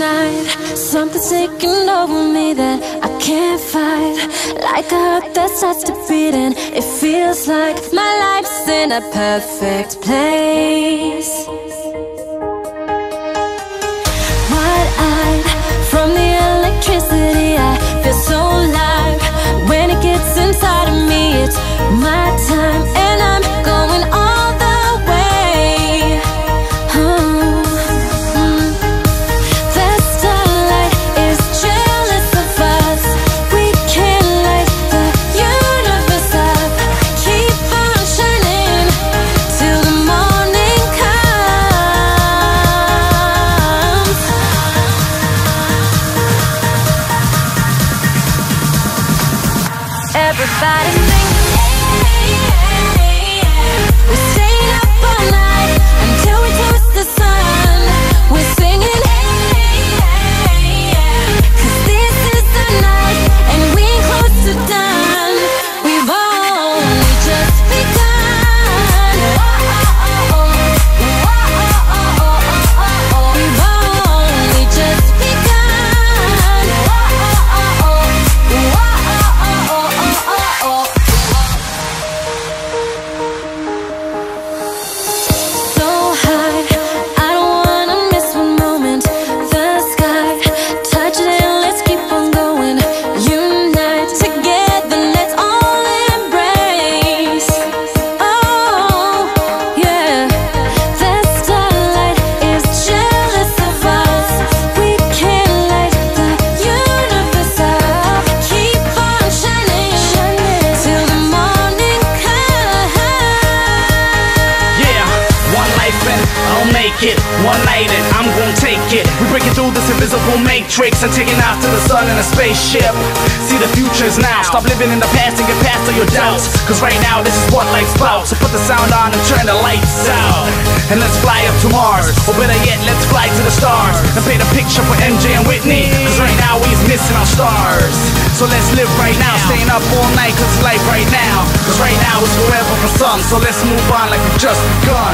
night, something's taking over me that I can't fight. Like a heart that starts to beat, and it feels like my life's in a perfect place. Wide-eyed from the electricity, I feel so alive. When it gets inside of me, it's my time, and I'm going all the way. The starlight is jealous of us. We can light the universe up. Keep on shining till the morning comes. Everybody sing. We're staying up all night until we toast the sun. We're singing, 'cause this is the night and we ain't close to done. We've only just begun. We've only just begun. So high, I don't wanna miss one moment. The sky, touch it and let's keep on going. Unite together, let's all embrace. Oh, yeah. The starlight is jealous of us. We can light the universe up. Keep on shining till the morning comes. Yeah, one life and I'll make it. One night and I'm gonna take it. We're breaking through this invisible matrix and taking off to the sun in a spaceship. See, the future's now. Stop living in the past and get past all your doubts, 'cause right now this is what life's about. So put the sound on and turn the lights out, and let's fly up to Mars. Or better yet, let's fly to the stars and paint a picture for MJ and Whitney, 'cause right now we's missing our stars. So let's live right now, staying up all night 'cause it's life right now. 'Cause right now is forever for some. So let's move on like we've just begun.